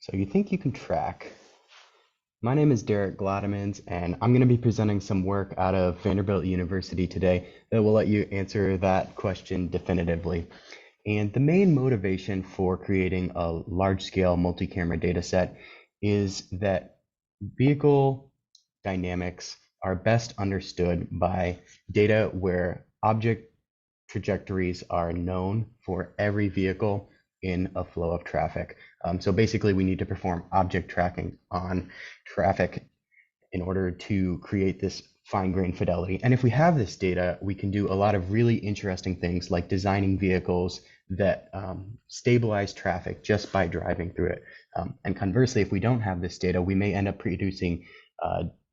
So you think you can track. My name is Gloudemans, and I'm going to be presenting some work out of Vanderbilt University today that will let you answer that question definitively. And the main motivation for creating a large-scale multi-camera data set is that vehicle dynamics are best understood by data where object trajectories are known for every vehicle in a flow of traffic. So basically, we need to perform object tracking on traffic in order to create this fine-grained fidelity. And if we have this data, we can do a lot of really interesting things like designing vehicles that stabilize traffic just by driving through it. And conversely, if we don't have this data, we may end up producing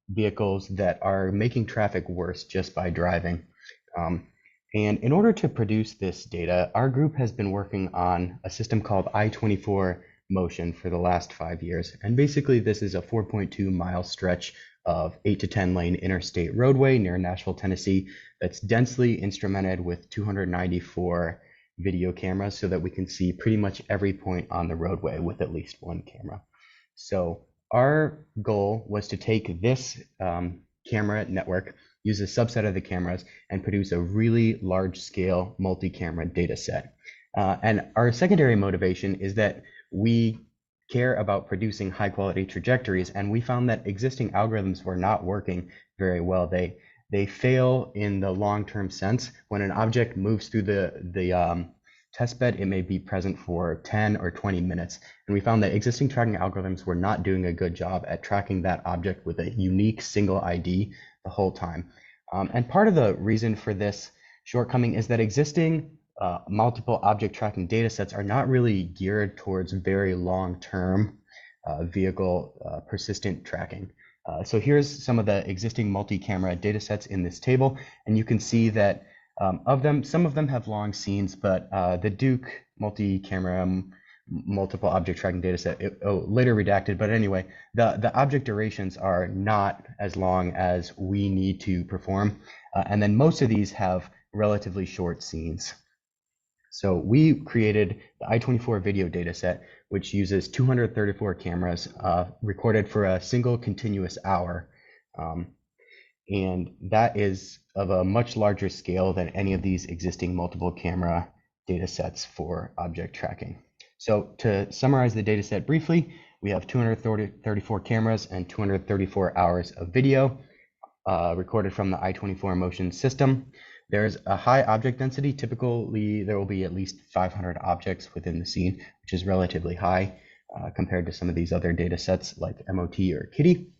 vehicles that are making traffic worse just by driving. And in order to produce this data, our group has been working on a system called I-24 motion for the last 5 years. And basically, this is a 4.2 mile stretch of 8 to 10 lane interstate roadway near Nashville, Tennessee, that's densely instrumented with 294 video cameras so that we can see pretty much every point on the roadway with at least one camera. So our goal was to take this camera network, use a subset of the cameras, and produce a really large-scale multi-camera data set. And our secondary motivation is that we care about producing high-quality trajectories, and we found that existing algorithms were not working very well. They fail in the long-term sense. When an object moves through the test bed, it may be present for 10 or 20 minutes. And we found that existing tracking algorithms were not doing a good job at tracking that object with a unique single ID the whole time. And part of the reason for this shortcoming is that existing multiple object tracking data sets are not really geared towards very long-term vehicle persistent tracking. So here's some of the existing multi-camera data sets in this table, and you can see that of them, some of them have long scenes, but the Duke multi-camera multiple object tracking data set, later redacted, but anyway, the object durations are not as long as we need to perform. And then most of these have relatively short scenes. So we created the I-24 video data set, which uses 234 cameras recorded for a single continuous hour. And that is of a much larger scale than any of these existing multiple camera data sets for object tracking. So to summarize the data set briefly, we have 234 cameras and 234 hours of video recorded from the I-24 motion system. There's a high object density. Typically, there will be at least 500 objects within the scene, which is relatively high compared to some of these other data sets like MOT or Kitty.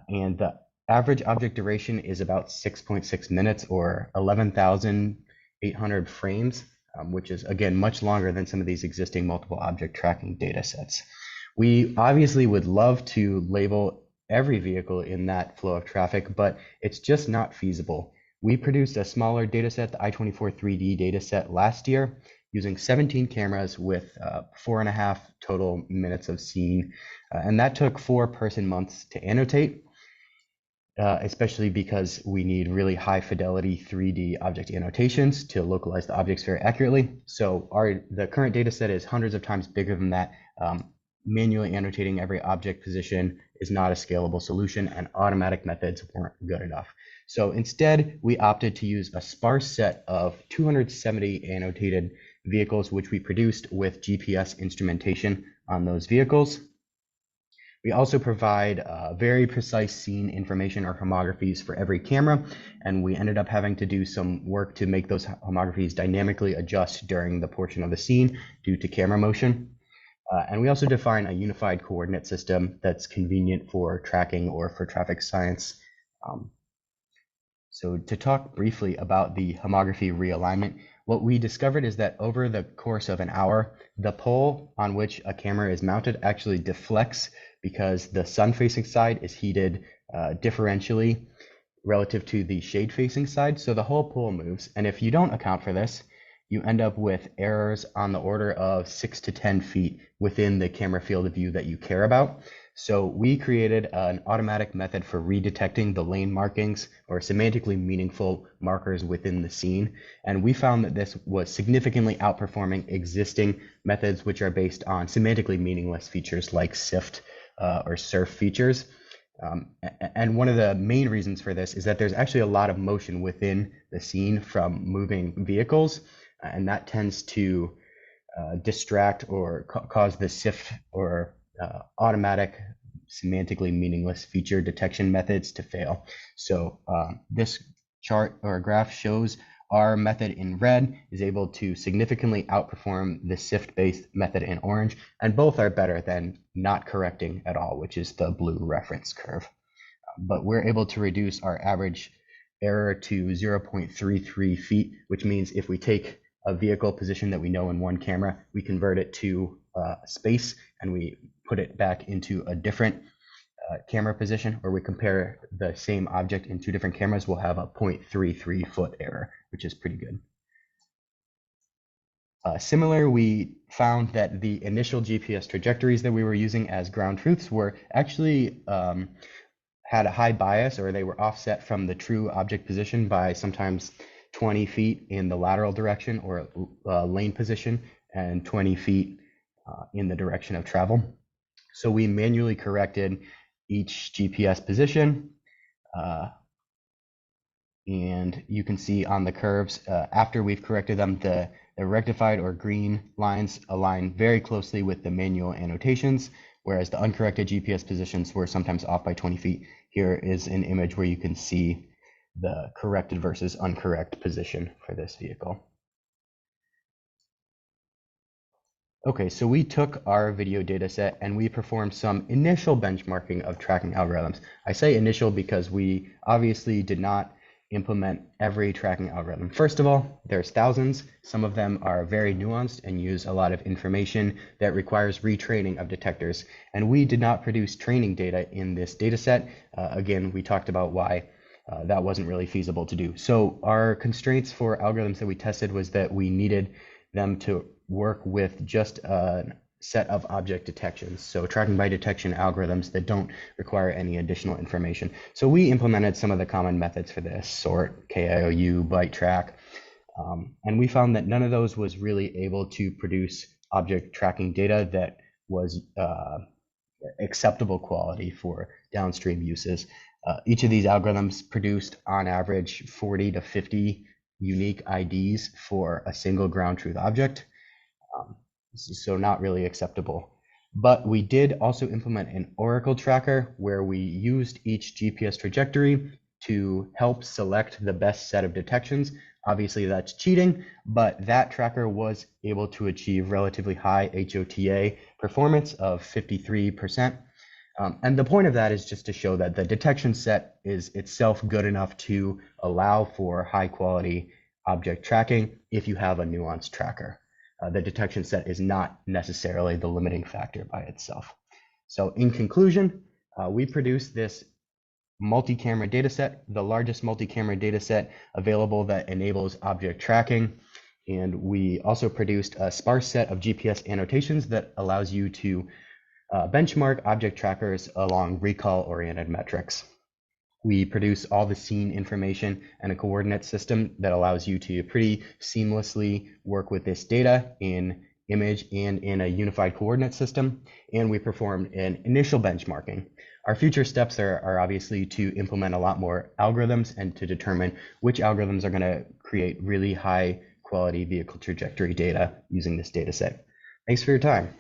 And the average object duration is about 6.6 minutes or 11,800 frames, which is, again, much longer than some of these existing multiple object tracking data sets. We obviously would love to label every vehicle in that flow of traffic, but it's just not feasible. We produced a smaller data set, the I-24 3D data set last year, using 17 cameras with 4.5 total minutes of scene. And that took 4 person months to annotate, especially because we need really high fidelity 3D object annotations to localize the objects very accurately. So the current data set is hundreds of times bigger than that. Manually annotating every object position is not a scalable solution, and automatic methods weren't good enough. So instead, we opted to use a sparse set of 270 annotated vehicles, which we produced with GPS instrumentation on those vehicles. We also provide very precise scene information or homographies for every camera, and we ended up having to do some work to make those homographies dynamically adjust during the portion of the scene due to camera motion. And we also define a unified coordinate system that's convenient for tracking or for traffic science. So to talk briefly about the homography realignment, what we discovered is that over the course of an hour, the pole on which a camera is mounted actually deflects because the sun-facing side is heated differentially relative to the shade-facing side. So the whole pole moves. And if you don't account for this, you end up with errors on the order of 6 to 10 feet within the camera field of view that you care about. So we created an automatic method for redetecting the lane markings or semantically meaningful markers within the scene. And we found that this was significantly outperforming existing methods, which are based on semantically meaningless features like SIFT or SURF features. And one of the main reasons for this is that there's actually a lot of motion within the scene from moving vehicles, and that tends to distract or cause the SIFT or automatic semantically meaningless feature detection methods to fail. So this chart or graph shows our method in red is able to significantly outperform the SIFT-based method in orange, and both are better than not correcting at all, which is the blue reference curve. But we're able to reduce our average error to 0.33 feet, which means if we take a vehicle position that we know in one camera, we convert it to space and we put it back into a different camera position, or we compare the same object in two different cameras, we'll have a 0.33 foot error, which is pretty good. Similar, we found that the initial GPS trajectories that we were using as ground truths were actually had a high bias, or they were offset from the true object position by sometimes 20 feet in the lateral direction or lane position and 20 feet in the direction of travel. So we manually corrected each GPS position. And you can see on the curves, after we've corrected them, the rectified or green lines align very closely with the manual annotations, whereas the uncorrected GPS positions were sometimes off by 20 feet. Here is an image where you can see the corrected versus uncorrect position for this vehicle. Okay, so we took our video data set and we performed some initial benchmarking of tracking algorithms. I say initial because we obviously did not implement every tracking algorithm. First of all, there's thousands. Some of them are very nuanced and use a lot of information that requires retraining of detectors. And we did not produce training data in this data set. Again, we talked about why that wasn't really feasible to do. So our constraints for algorithms that we tested was that we needed them to work with just a set of object detections, so tracking by detection algorithms that don't require any additional information. So we implemented some of the common methods for this: sort, KIOU, byte track, and we found that none of those was really able to produce object tracking data that was acceptable quality for downstream uses. Each of these algorithms produced on average 40 to 50 unique IDs for a single ground truth object. So not really acceptable. But we did also implement an oracle tracker where we used each GPS trajectory to help select the best set of detections. Obviously that's cheating, but that tracker was able to achieve relatively high HOTA performance of 53%. And the point of that is just to show that the detection set is itself good enough to allow for high quality object tracking if you have a nuanced tracker. The detection set is not necessarily the limiting factor by itself. So in conclusion, we produced this multi-camera data set, the largest multi-camera data set available that enables object tracking. And we also produced a sparse set of GPS annotations that allows you to benchmark object trackers along recall-oriented metrics. We produce all the scene information and a coordinate system that allows you to pretty seamlessly work with this data in image and in a unified coordinate system. And we performed an initial benchmarking. Our future steps are obviously to implement a lot more algorithms and to determine which algorithms are going to create really high quality vehicle trajectory data using this data set. Thanks for your time.